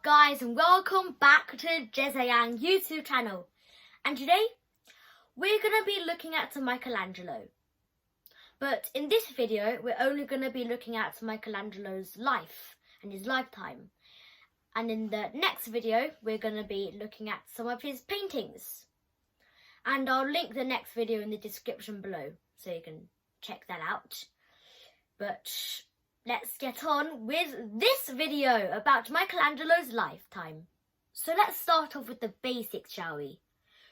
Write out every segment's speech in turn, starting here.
guys, and welcome back to Jezza Yang YouTube channel. And today we're going to be looking at some Michelangelo. But in this video we're only going to be looking at Michelangelo's life and his lifetime. And in the next video we're going to be looking at some of his paintings. And I'll link the next video in the description below so you can check that out. But let's get on with this video about Michelangelo's lifetime. So let's start off with the basics, shall we?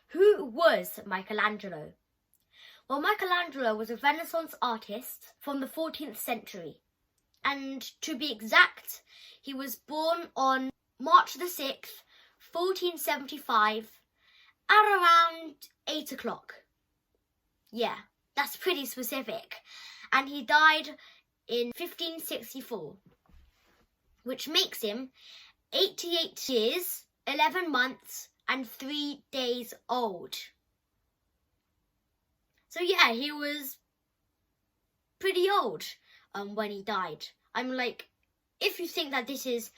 Who was Michelangelo? Well, Michelangelo was a Renaissance artist from the 14th century. And to be exact, he was born on March the 6th, 1475, at around 8 o'clock. Yeah, that's pretty specific. And he died in 1564, which makes him 88 years, 11 months and 3 days old. So yeah, he was pretty old when he died. I'm like, if you think that this is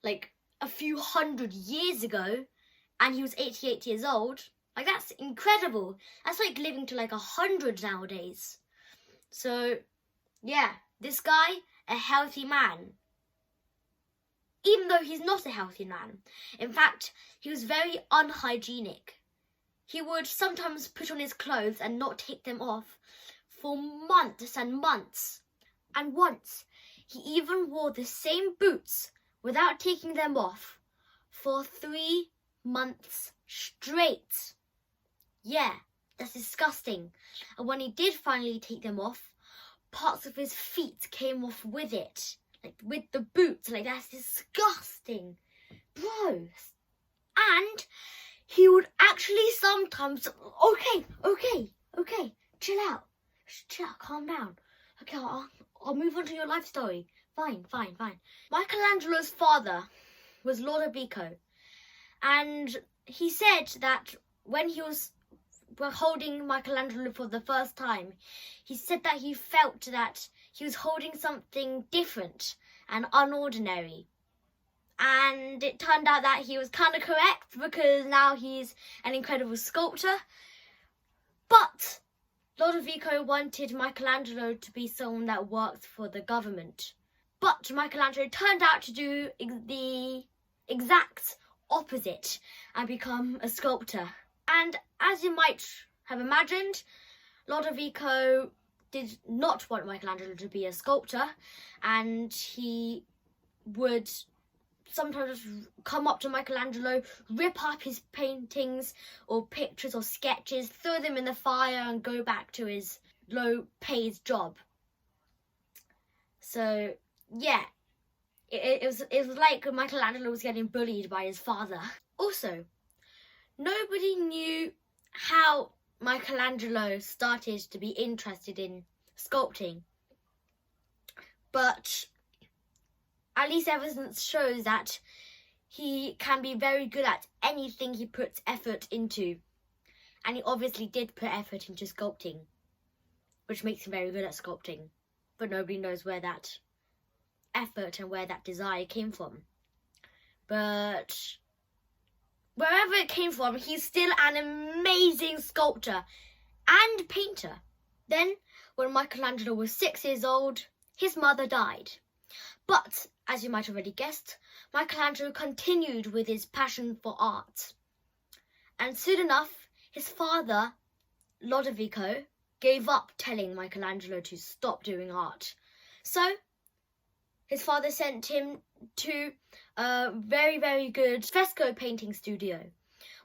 like a few hundred years ago and he was 88 years old, like that's incredible. That's like living to like 100 nowadays. So yeah, this guy, a healthy man. Even though he's not a healthy man. In fact, he was very unhygienic. He would sometimes put on his clothes and not take them off for months and months. And once, he even wore the same boots without taking them off for 3 months straight. Yeah, that's disgusting. And when he did finally take them off, parts of his feet came off with it, like with the boots. Like, that's disgusting, bro. And he would actually sometimes, okay, chill out, calm down. Okay, I'll move on to your life story. Fine. Michelangelo's father was Lodovico, and he said that when he was holding Michelangelo for the first time, he said that he felt that he was holding something different and unordinary. And it turned out that he was kind of correct, because now he's an incredible sculptor. But Lodovico wanted Michelangelo to be someone that worked for the government. But Michelangelo turned out to do the exact opposite and become a sculptor. And as you might have imagined, Lodovico did not want Michelangelo to be a sculptor, and he would sometimes come up to Michelangelo, rip up his paintings or pictures or sketches, throw them in the fire and go back to his low-paid job. So, yeah, it was like Michelangelo was getting bullied by his father. Also, nobody knew how Michelangelo started to be interested in sculpting, but at least evidence shows that he can be very good at anything he puts effort into, and he obviously did put effort into sculpting, which makes him very good at sculpting, but nobody knows where that effort and where that desire came from. But wherever it came from, he's still an amazing sculptor and painter. Then, when Michelangelo was 6 years old, his mother died. But, as you might already guessed, Michelangelo continued with his passion for art. And soon enough, his father, Lodovico, gave up telling Michelangelo to stop doing art. So, his father sent him to a very, very good fresco painting studio,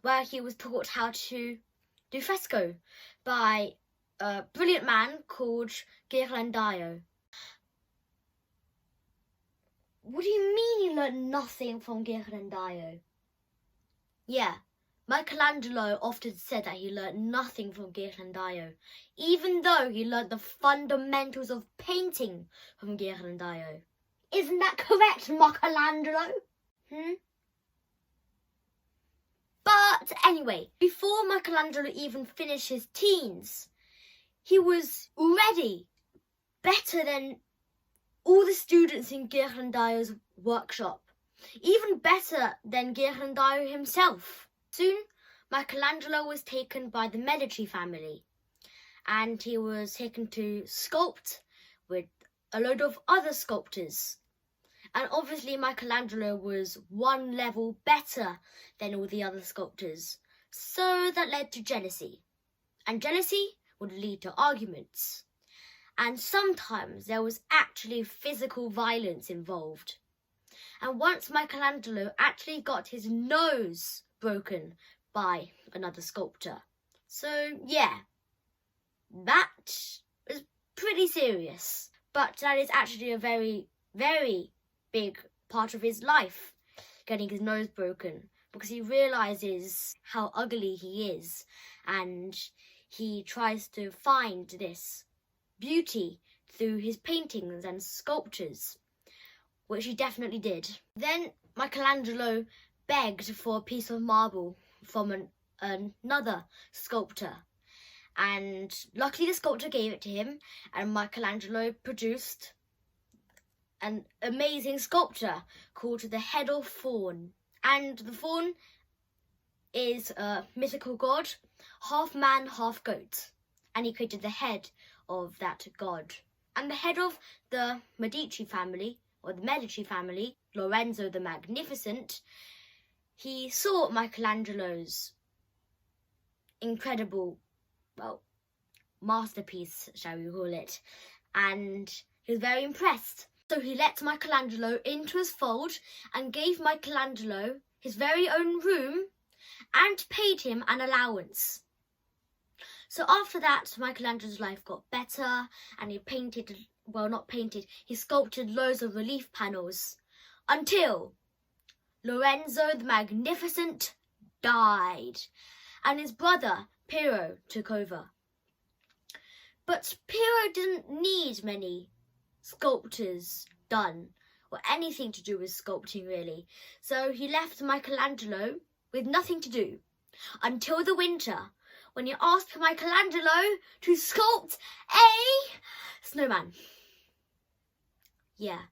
where he was taught how to do fresco by a brilliant man called Michealangelo. What do you mean you learned nothing from Michealangelo? Yeah, Michelangelo often said that he learned nothing from Michealangelo, even though he learned the fundamentals of painting from Michealangelo. Isn't that correct, Michealangelo? But anyway, before Michelangelo even finished his teens, he was already better than all the students in Michelangelo's workshop. even better than Ghirlandaio himself. Soon, Michelangelo was taken by the Medici family, and he was taken to sculpt with a load of other sculptors. And obviously Michelangelo was one level better than all the other sculptors, so that led to jealousy. And jealousy would lead to arguments. And sometimes there was actually physical violence involved. And once Michelangelo actually got his nose broken by another sculptor. So yeah, that is pretty serious. But that is actually a very, very big part of his life, getting his nose broken, because he realizes how ugly he is, and he tries to find this beauty through his paintings and sculptures, which he definitely did. Then Michelangelo begged for a piece of marble from another sculptor, and luckily the sculptor gave it to him, and Michelangelo produced an amazing sculpture called the Head of Faun. And the Faun is a mythical god, half man, half goat, and he created the head of that god. And the head of the Medici family, or the Medici family, Lorenzo the Magnificent, he saw Michelangelo's incredible, masterpiece, shall we call it, and he was very impressed. So he let Michelangelo into his fold and gave Michelangelo his very own room and paid him an allowance. So after that, Michelangelo's life got better, and he painted, he sculpted loads of relief panels until Lorenzo the Magnificent died and his brother Piero took over. But Piero didn't need many sculptures done, or anything to do with sculpting really, so he left Michelangelo with nothing to do until the winter, when he asked Michelangelo to sculpt a snowman. Yeah,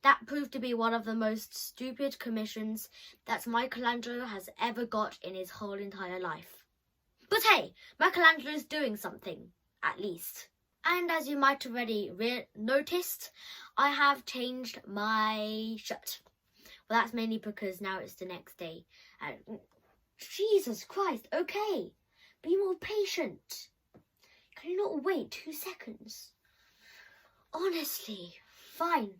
that proved to be one of the most stupid commissions that Michelangelo has ever got in his whole entire life. But hey, Michelangelo's doing something, at least. And as you might already noticed, I have changed my shirt. Well, that's mainly because now it's the next day. And Jesus Christ, okay, be more patient. Can you not wait 2 seconds? Honestly, fine,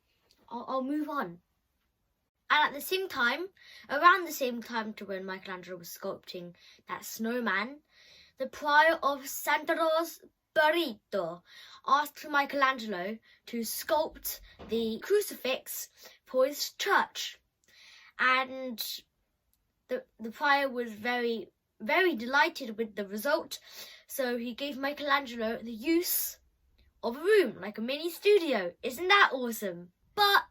I'll move on. And at the same time, around the same time to when Michelangelo was sculpting that snowman, the prior of Santa Rosa Barito asked Michelangelo to sculpt the crucifix for his church, and the prior was very, very delighted with the result, so he gave Michelangelo the use of a room, like a mini studio. Isn't that awesome? But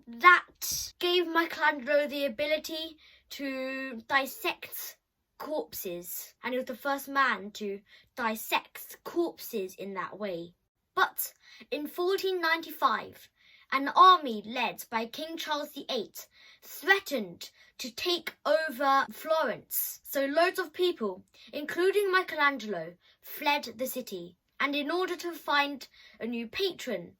that gave Michelangelo the ability to dissect corpses, and he was the first man to dissect corpses in that way. But in 1495, an army led by King Charles VIII threatened to take over Florence. So loads of people, including Michelangelo, fled the city. And in order to find a new patron,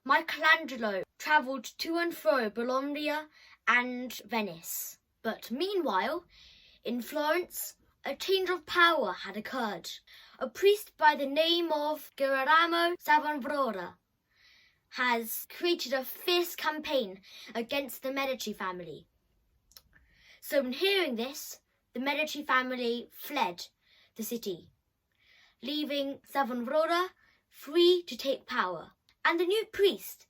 Michelangelo travelled to and fro Bologna and Venice. But meanwhile, in Florence, a change of power had occurred. A priest by the name of Girolamo Savonarola has created a fierce campaign against the Medici family. So in hearing this, the Medici family fled the city, leaving Savonarola free to take power. And the new priest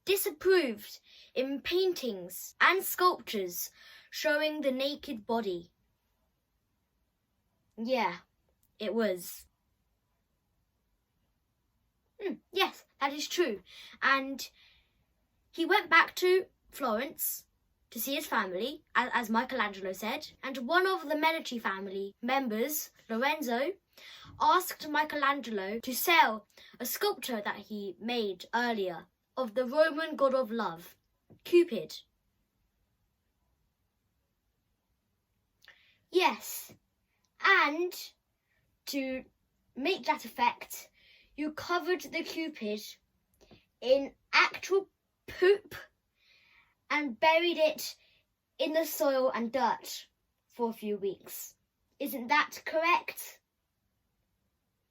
disapproved in paintings and sculptures showing the naked body. Yeah, it was. Yes, that is true. And he went back to Florence to see his family, as Michelangelo said. And one of the Medici family members, Lorenzo, asked Michelangelo to sell a sculpture that he made earlier of the Roman god of love, Cupid. Yes, and to make that effect, you covered the Cupid in actual poop and buried it in the soil and dirt for a few weeks. Isn't that correct?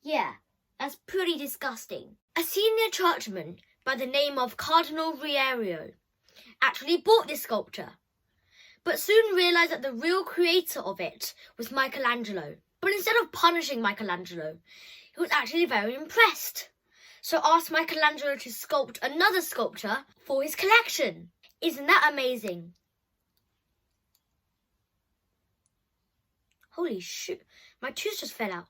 Yeah, that's pretty disgusting. A senior churchman by the name of Cardinal Riario actually bought this sculpture, but soon realised that the real creator of it was Michealangelo. But instead of punishing Michealangelo, he was actually very impressed, so asked Michealangelo to sculpt another sculpture for his collection. Isn't that amazing? Holy shoot, my tooth just fell out.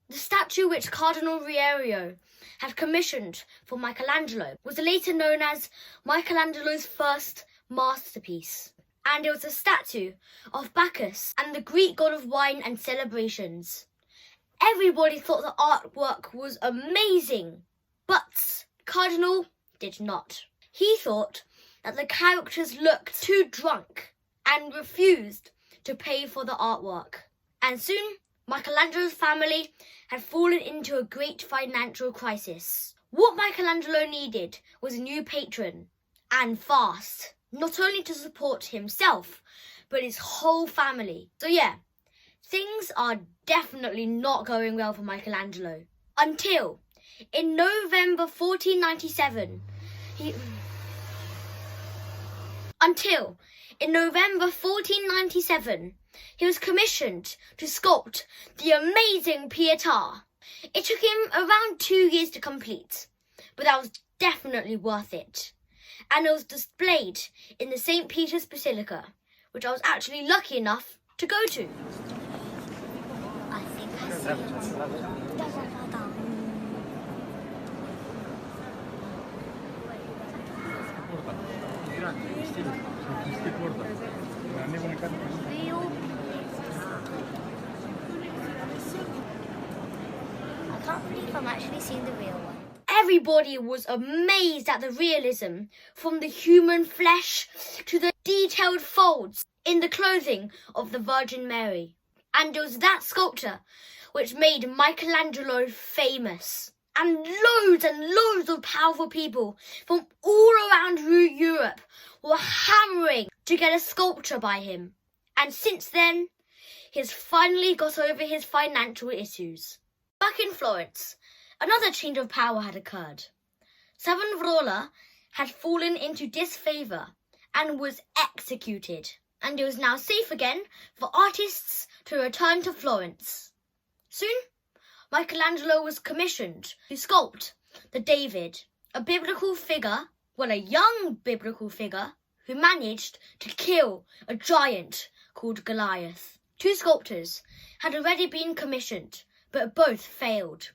The statue which Cardinal Riario had commissioned for Michealangelo was later known as Michelangelo's first masterpiece, and it was a statue of Bacchus and the Greek god of wine and celebrations. Everybody thought the artwork was amazing, but Cardinal did not. He thought that the characters looked too drunk and refused to pay for the artwork. And soon, Michelangelo's family had fallen into a great financial crisis. What Michelangelo needed was a new patron, and fast, not only to support himself, but his whole family. So yeah, things are definitely not going well for Michealangelo. Until, in November 1497, he was commissioned to sculpt the amazing Pieta. It took him around 2 years to complete, but that was definitely worth it. And it was displayed in the St. Peter's Basilica, which I was actually lucky enough to go to. I think I see it. I can't believe I'm actually seeing the real one. Everybody was amazed at the realism, from the human flesh to the detailed folds in the clothing of the Virgin Mary. And it was that sculpture which made Michealangelo famous. And loads of powerful people from all around Europe were hammering to get a sculpture by him. And since then, he has finally got over his financial issues. Back in Florence, another change of power had occurred. Savonarola had fallen into disfavour and was executed, and it was now safe again for artists to return to Florence. Soon, Michealangelo was commissioned to sculpt the David, a biblical figure, a young biblical figure, who managed to kill a giant called Goliath. 2 sculptors had already been commissioned, but both failed,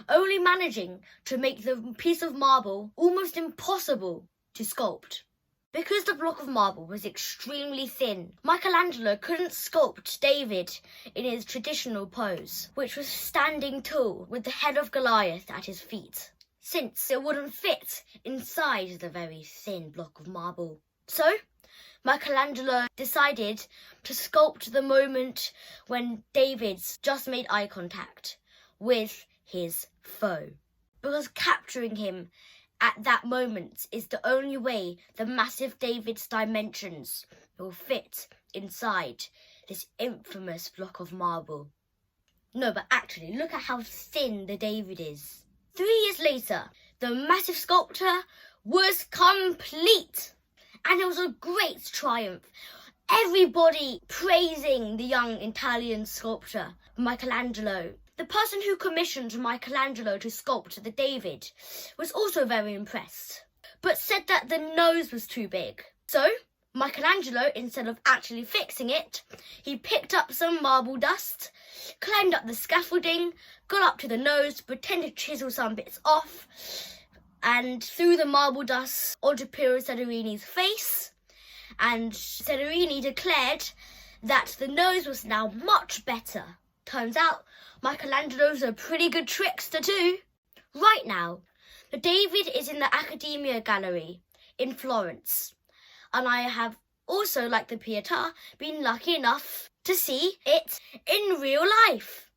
only managing to make the piece of marble almost impossible to sculpt. Because the block of marble was extremely thin, Michealangelo couldn't sculpt David in his traditional pose, which was standing tall with the head of Goliath at his feet, since it wouldn't fit inside the very thin block of marble. So, Michealangelo decided to sculpt the moment when David's just made eye contact with his foe, because capturing him at that moment is the only way the massive David's dimensions will fit inside this infamous block of marble. No, but actually, look at how thin the David is. 3 years later, the massive sculpture was complete, and it was a great triumph. Everybody praising the young Italian sculptor, Michealangelo. The person who commissioned Michealangelo to sculpt the David was also very impressed, but said that the nose was too big. So, Michealangelo, instead of actually fixing it, he picked up some marble dust, climbed up the scaffolding, got up to the nose, pretended to chisel some bits off, and threw the marble dust onto Piero Soderini's face, and Soderini declared that the nose was now much better. Turns out, Michelangelo's a pretty good trickster too. Right now, the David is in the Accademia Gallery in Florence. And I have also, like the Pieta, been lucky enough to see it in real life.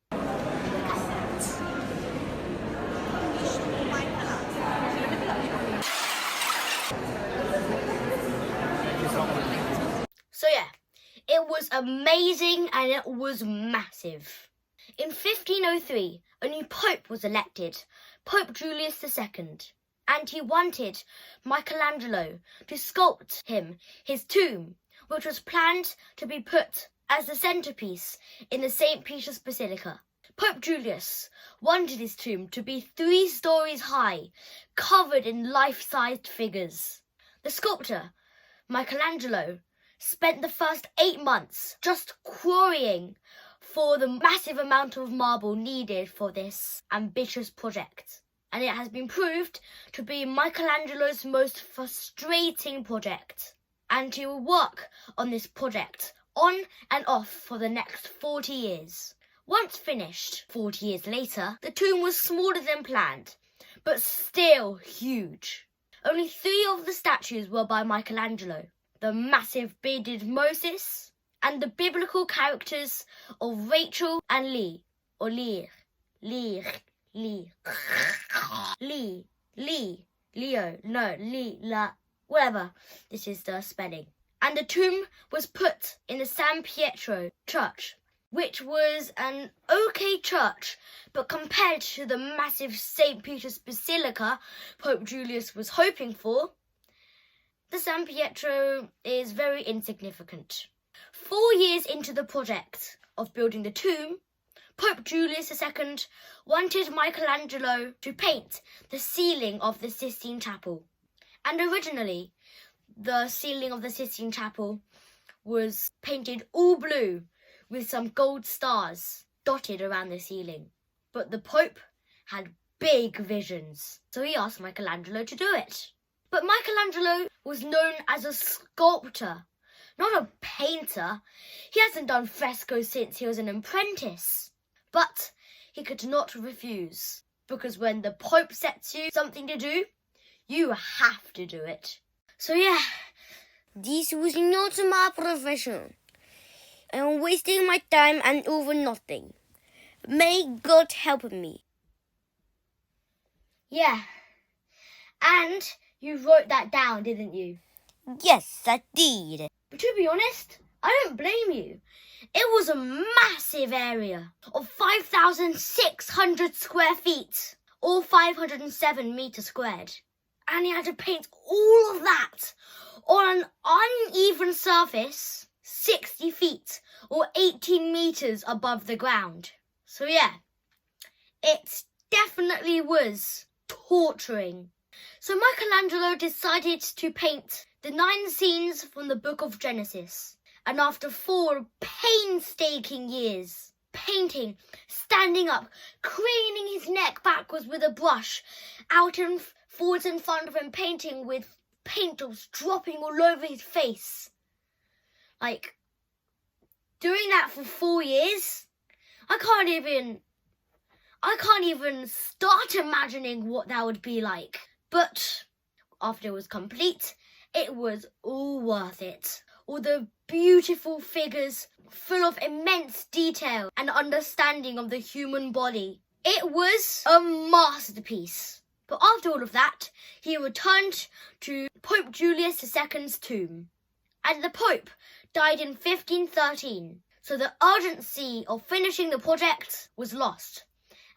So yeah, it was amazing and it was massive. In 1503, a new pope was elected, Pope Julius II, and he wanted Michealangelo to sculpt him his tomb, which was planned to be put as the centerpiece in the St. Peter's Basilica. Pope Julius wanted his tomb to be 3 stories high, covered in life-sized figures. The sculptor, Michealangelo, spent the first 8 months just quarrying for the massive amount of marble needed for this ambitious project. And it has been proved to be Michelangelo's most frustrating project. And he will work on this project on and off for the next 40 years. Once finished, 40 years later, the tomb was smaller than planned, but still huge. Only 3 of the statues were by Michealangelo: the massive bearded Moses, and the biblical characters of Rachel and Leah, or Leo. Whatever. This is the spelling. And the tomb was put in the San Pietro church, which was an okay church, but compared to the massive St. Peter's Basilica Pope Julius was hoping for, the San Pietro is very insignificant. 4 years into the project of building the tomb, Pope Julius II wanted Michealangelo to paint the ceiling of the Sistine Chapel. And originally, the ceiling of the Sistine Chapel was painted all blue with some gold stars dotted around the ceiling. But the Pope had big visions, so he asked Michealangelo to do it. But Michealangelo was known as a sculptor, not a painter. He hasn't done frescoes since he was an apprentice. But he could not refuse, because when the Pope sets you something to do, you have to do it. So yeah, this was not my profession. I am wasting my time and over nothing. May God help me. Yeah, and you wrote that down, didn't you? Yes, I did. But to be honest, I don't blame you. It was a massive area of 5,600 square feet, or 507 meters squared. And he had to paint all of that on an uneven surface 60 feet or 18 meters above the ground. So yeah, it definitely was torturing. So Michealangelo decided to paint the 9 scenes from the book of Genesis. And after 4 painstaking years, painting, standing up, craning his neck backwards with a brush, out and forwards in front of him, painting with paint drops dropping all over his face. Like, doing that for 4 years, I can't even start imagining what that would be like. But after it was complete, it was all worth it. All the beautiful figures full of immense detail and understanding of the human body. It was a masterpiece. But after all of that, he returned to Pope Julius II's tomb. And the Pope died in 1513, so the urgency of finishing the project was lost.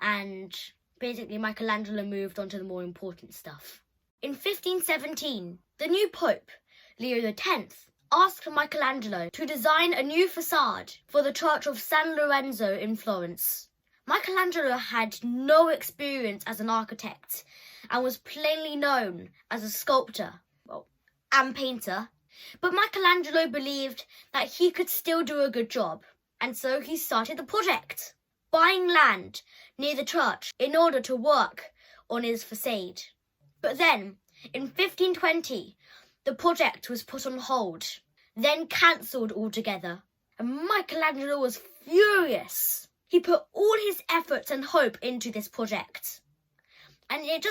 And basically Michealangelo moved on to the more important stuff. In 1517, the new Pope, Leo X, asked Michealangelo to design a new facade for the Church of San Lorenzo in Florence. Michealangelo had no experience as an architect and was plainly known as a sculptor, and painter. But Michealangelo believed that he could still do a good job, and so he started the project, buying land near the church in order to work on his facade. But then, in 1520, the project was put on hold, then cancelled altogether, and Michealangelo was furious. He put all his efforts and hope into this project, and it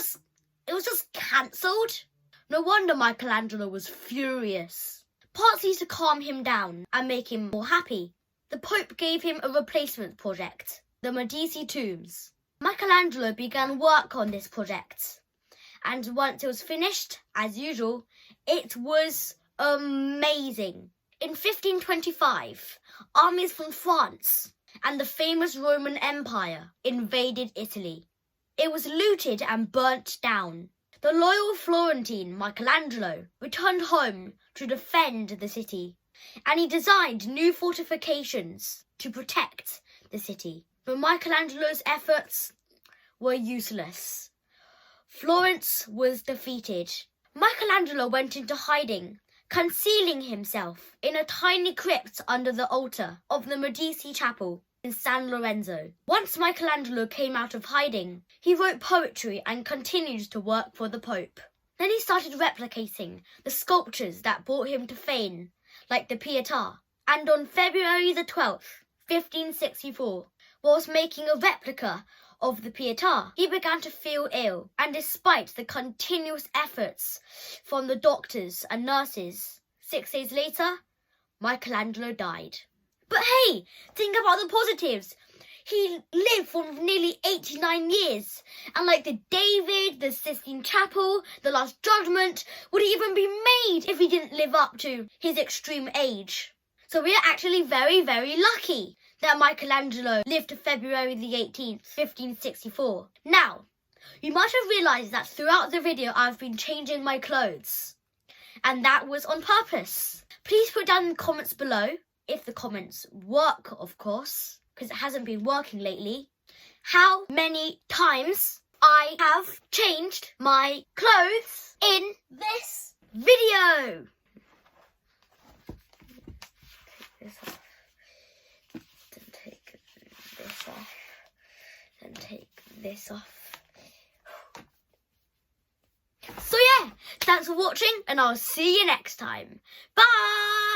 was just cancelled. No wonder Michelangelo was furious. Partly to calm him down and make him more happy, the Pope gave him a replacement project, the Medici tombs. Michelangelo began work on this project, and once it was finished, as usual, it was amazing. In 1525, armies from France and the famous Roman Empire invaded Italy. It was looted and burnt down. The loyal Florentine Michealangelo returned home to defend the city, and he designed new fortifications to protect the city. But Michelangelo's efforts were useless. Florence was defeated. Michelangelo went into hiding, concealing himself in a tiny crypt under the altar of the Medici Chapel in San Lorenzo. Once Michelangelo came out of hiding, he wrote poetry and continued to work for the Pope. Then he started replicating the sculptures that brought him to fame, like the Pieta. And on February the 12th, 1564, whilst making a replica of the Pieta, he began to feel ill, and despite the continuous efforts from the doctors and nurses, 6 days later, Michelangelo died. But hey, think about the positives. He lived for nearly 89 years, and like the David, the Sistine Chapel, the Last Judgment would even be made if he didn't live up to his extreme age. So we are actually very, very lucky that Michelangelo lived to February the 18th, 1564. Now, you might have realised that throughout the video I've been changing my clothes, and that was on purpose. Please put down in the comments below, if the comments work, of course, because it hasn't been working lately, how many times I have changed my clothes in this video. Take this off, then take this off. So yeah, thanks for watching, and I'll see you next time. Bye!